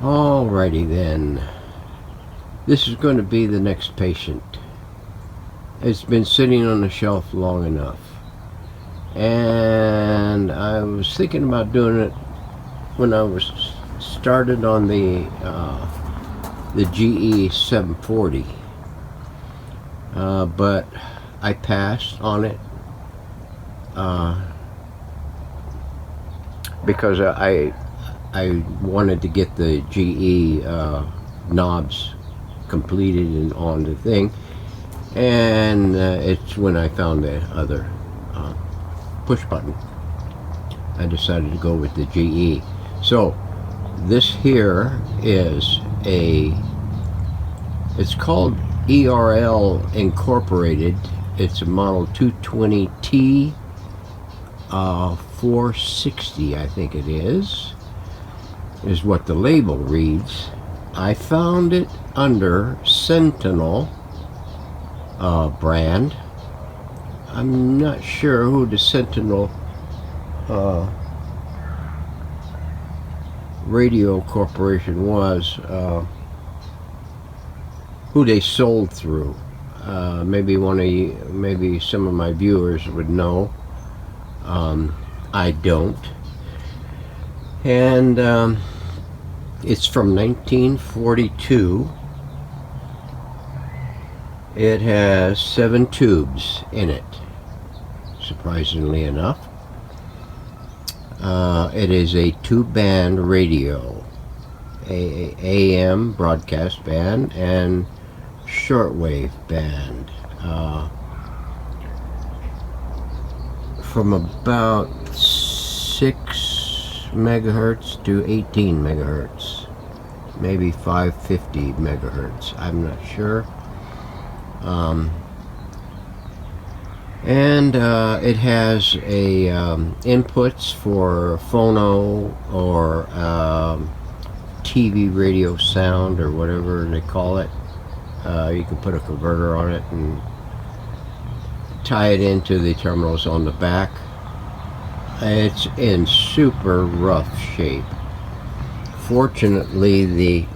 Alrighty then. This is going to be the next patient. It's been sitting on the shelf long enough. And I was thinking about doing it when I was started on the GE 740. But I passed on it because I wanted to get the GE knobs completed and on the thing, and it's when I found the other push button I decided to go with the GE. So this here is it's called ERL Incorporated. It's a model 220T 460, I think it is what the label reads. I found it under Sentinel brand. I'm not sure who the Sentinel Radio Corporation was, who they sold through. Maybe maybe some of my viewers would know. I don't. And it's from 1942. It has 7 tubes in it, surprisingly enough. It is a 2-band radio, AM broadcast band and shortwave band, from about 6 megahertz to 18 megahertz, maybe 550 megahertz, I'm not sure. And it has a inputs for phono or TV radio sound or whatever they call it. You can put a converter on it and tie it into the terminals on the back. It's in super rough shape. Fortunately, the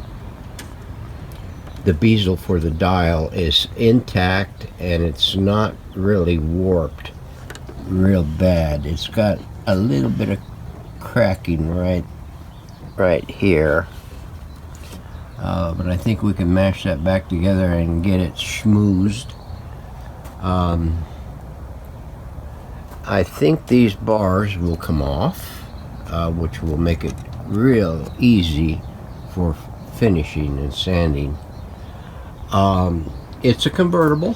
bezel for the dial is intact and it's not really warped real bad. It's got a little bit of cracking right here, but I think we can mash that back together and get it schmoozed. I think these bars will come off, which will make it real easy for finishing and sanding. It's a convertible.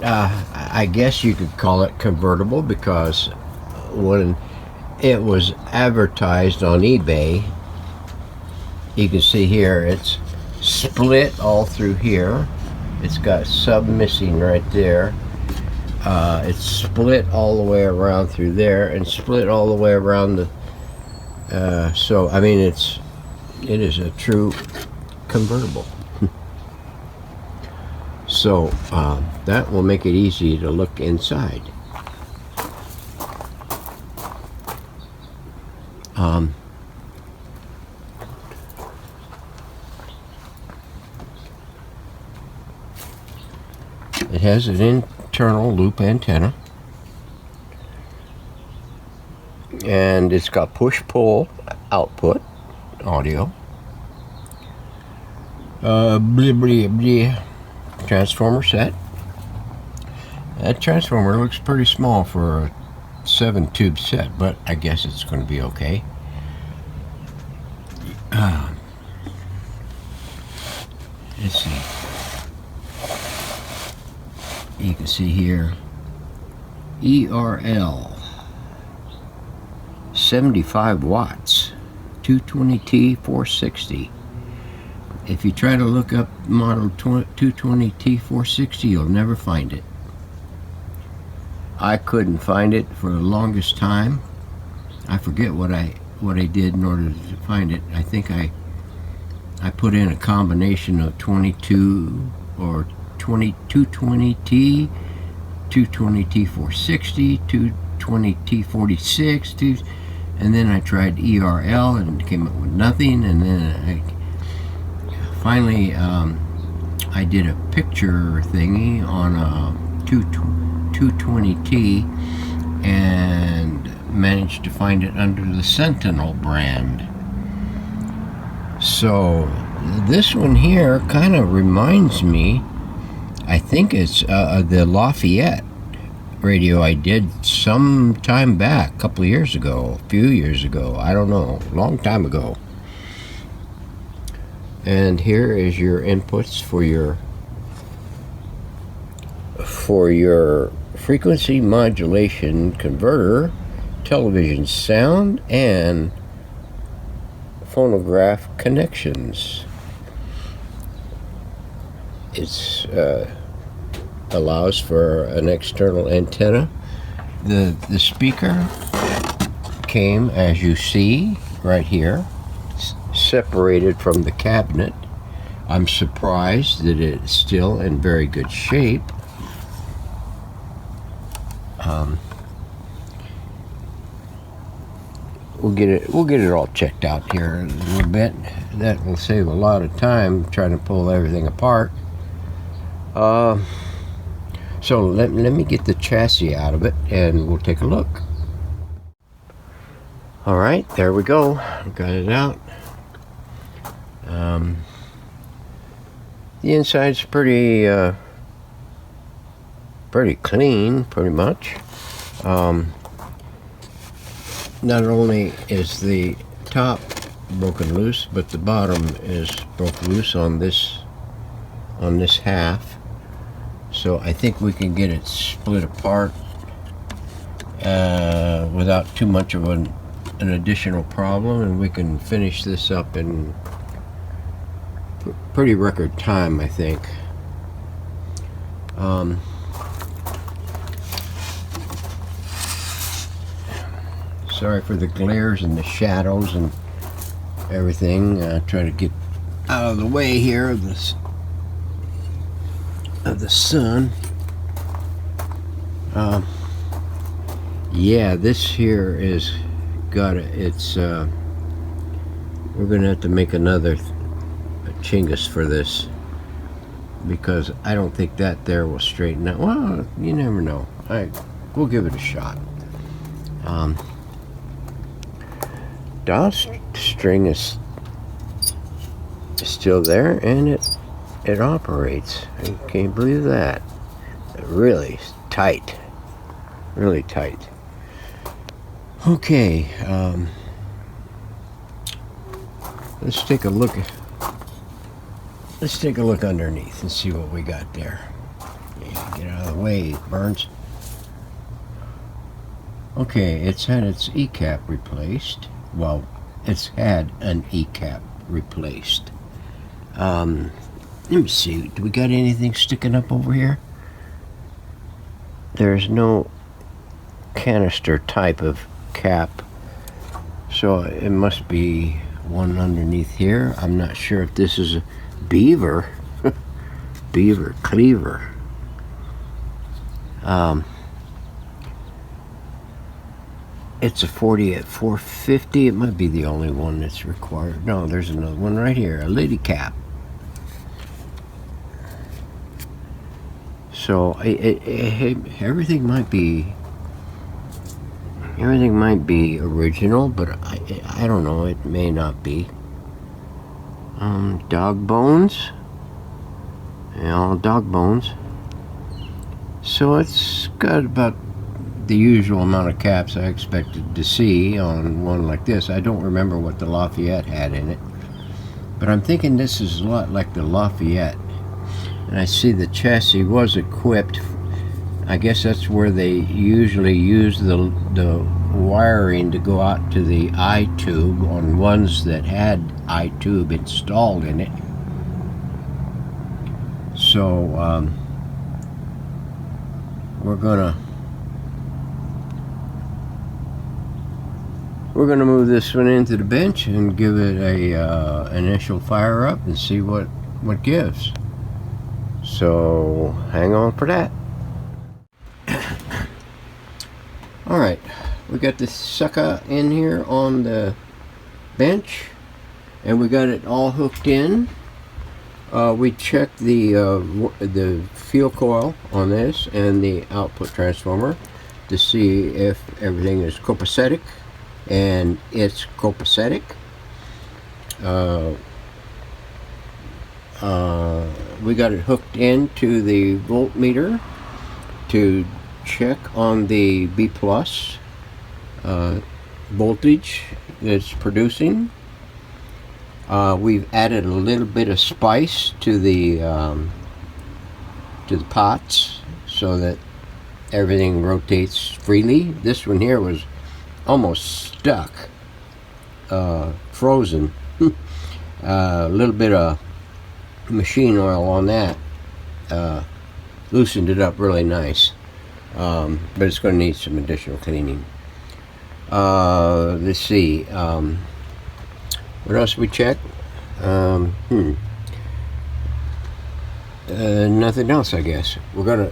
I guess you could call it convertible because when it was advertised on eBay, you can see here it's split all through here. It's got sub missing right there. It's split all the way around through there and split all the way around the so I mean it is a true convertible. So that will make it easy to look inside. It has an internal loop antenna, and it's got push-pull output audio. Transformer set. That transformer looks pretty small for a 7-tube set, but I guess it's going to be okay. Let's see. You can see here ERL 75 watts 220T 460. If you try to look up model 220T 460, you'll never find it. I couldn't find it for the longest time. I forget what I did in order to find it. I think I put in a combination of 22 or 220T, 220T 460, 220T 46, and then I tried ERL and came up with nothing, and then I finally I did a picture thingy on a 220T and managed to find it under the Sentinel brand. So this one here kind of reminds me, I think it's the Lafayette radio I did some time back, a couple of years ago, a few years ago, I don't know, a long time ago. And here is your inputs for your frequency modulation converter, television sound, and phonograph connections. It's allows for an external antenna. The speaker came, as you see right here, separated from the cabinet. I'm surprised that it's still in very good shape. We'll get it all checked out here in a little bit. That will save a lot of time trying to pull everything apart. So let me get the chassis out of it and we'll take a look. All right, there we go. Got it out. The inside's pretty clean, pretty much. Not only is the top broken loose, but the bottom is broken loose on this half. So I think we can get it split apart without too much of an additional problem, and we can finish this up in pretty record time, I think. Sorry for the glares and the shadows and everything. Try to get out of the way here of the sun. Yeah, this here is we're gonna have to make another chingus for this, because I don't think that there will straighten out. Well, you never know. We'll give it a shot. Dial string is still there, and it operates. I can't believe that. Really tight. Really tight. Okay, let's take a look underneath and see what we got there. Yeah, get out of the way, Burns. Okay, it's had its E-cap replaced. Well, it's had an E-cap replaced. Let me see, do we got anything sticking up over here? There's no canister type of cap, so it must be one underneath here. I'm not sure if this is a beaver beaver cleaver. It's a 40 at 450. It might be the only one that's required. No, there's another one right here, a lady cap. So everything might be original, but I don't know. It may not be. Dog bones. Yeah, all dog bones. So it's got about the usual amount of caps I expected to see on one like this. I don't remember what the Lafayette had in it, but I'm thinking this is a lot like the Lafayette. And I see the chassis was equipped. I guess that's where they usually use the wiring to go out to the I-tube on ones that had I-tube installed in it. So we're gonna move this one into the bench and give it a initial fire up and see what gives. So hang on for that. All right, We got the sucker in here on the bench, and we got it all hooked in. We checked the fuel coil on this and the output transformer to see if everything is copacetic, and it's copacetic. We got it hooked into the voltmeter to check on the B plus voltage it's producing. We've added a little bit of spice to the pots so that everything rotates freely. This one here was almost stuck, frozen. A little bit of machine oil on that loosened it up really nice, but it's going to need some additional cleaning. Let's see, what else we check? Nothing else, I guess. We're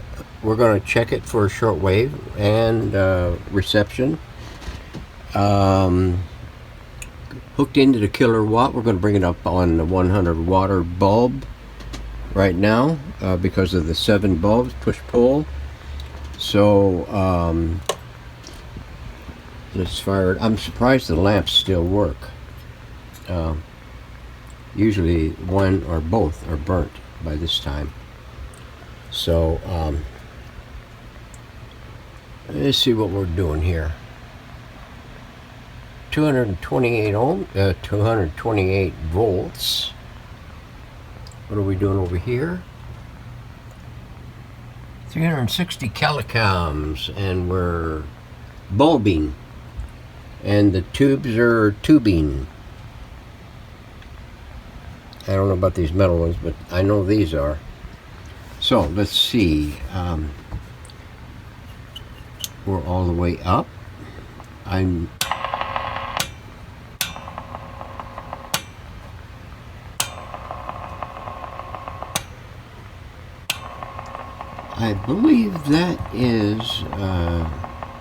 gonna check it for shortwave and reception. Hooked into the killer watt. We're going to bring it up on the 100 watt bulb right now because of the 7 bulbs push-pull. So let's fire it. I'm surprised the lamps still work. Usually one or both are burnt by this time. So let's see what we're doing here. 228 ohm, 228 volts. What are we doing over here? 360 kilocaloms, and we're bulbing, and the tubes are tubing. I don't know about these metal ones, but I know these are. So let's see. We're all the way up. I believe that is,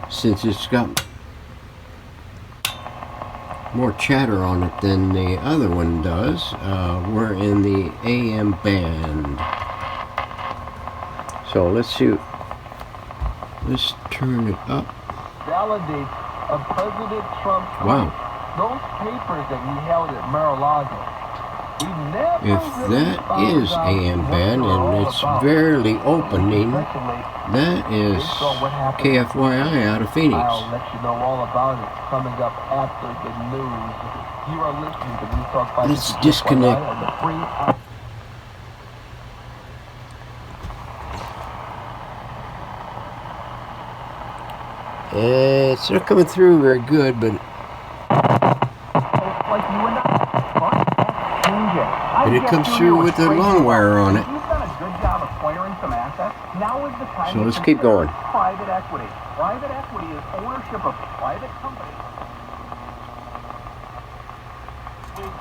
since it's got more chatter on it than the other one does, we're in the AM band. So let's see, let's turn it up. Validates of President Trump's those papers that he held at Mar-a-Lago. If that is AM band and it's barely opening, that is KFYI out of Phoenix. I'll let you know all about it coming up after the news. You are listening to News Talk 5. Let's disconnect. It's not coming through very good, but it comes through with the long wire on it. You've done a good job acquiring some assets. Now is the time. So let's keep going. Private equity. Private equity is ownership of private companies.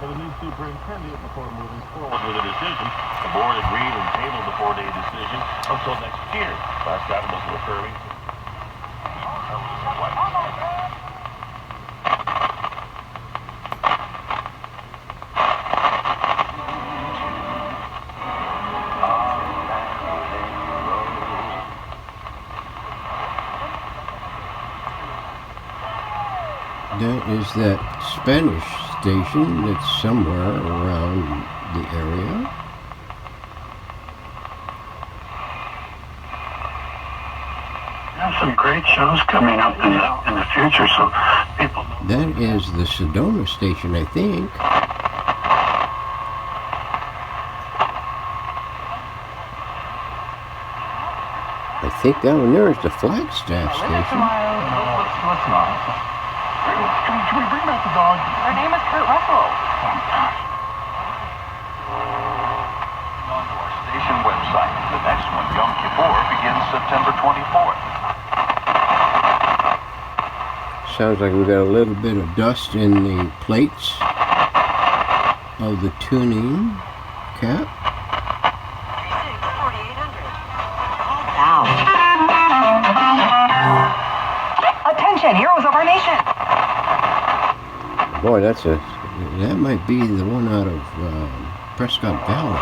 For the new superintendent before moving forward with a decision. The board agreed and tabled the 4-day decision until next year. Last item was referring to. That is that Spanish station that's somewhere around the area. There's some great shows coming up in the future, so people know. That is the Sedona station, I think. I think that one there is the Flagstaff station. What's not? Can we bring back the dog? Her name is Kurt Russell. Fantastic. On to our station website. The next one, Yom Kippur, begins September 24th. Sounds like we got a little bit of dust in the plates of the tuning cap. Attention! and heroes of our nation. Boy, that might be the one out of Prescott Valley.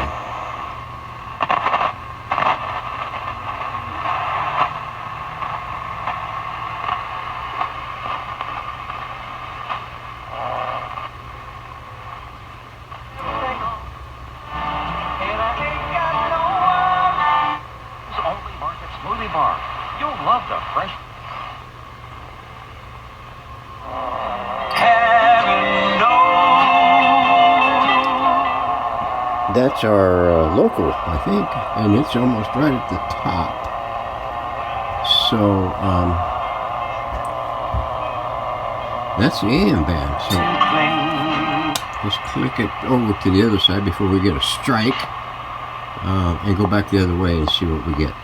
Smoothie bar. You'll love the fresh. That's our local, I think, and it's almost right at the top. So that's the AM band. So let's click it over to the other side before we get a strike, and go back the other way and see what we get.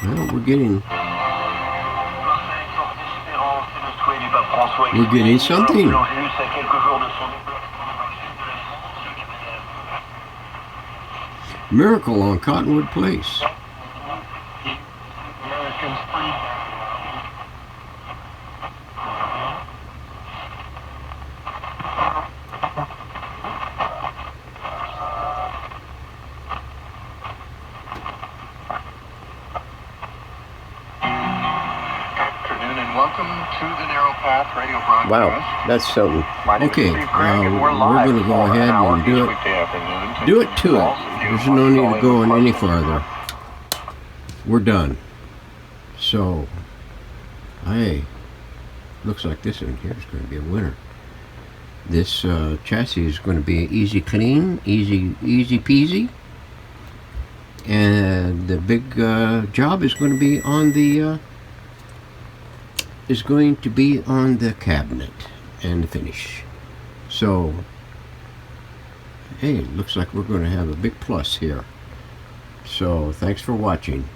Well, we're getting something. Miracle on Cottonwood Place. Welcome to the Narrow Path Radio broadcast. Wow, that's something. Okay, we're we're going to go ahead and do it to it. There's no need to go any farther. We're done. So, hey, looks like this one here is going to be a winner. This chassis is going to be easy clean, easy peasy. And the big job is going to be on the cabinet and the finish. So, hey, looks like we're going to have a big plus here. So, thanks for watching.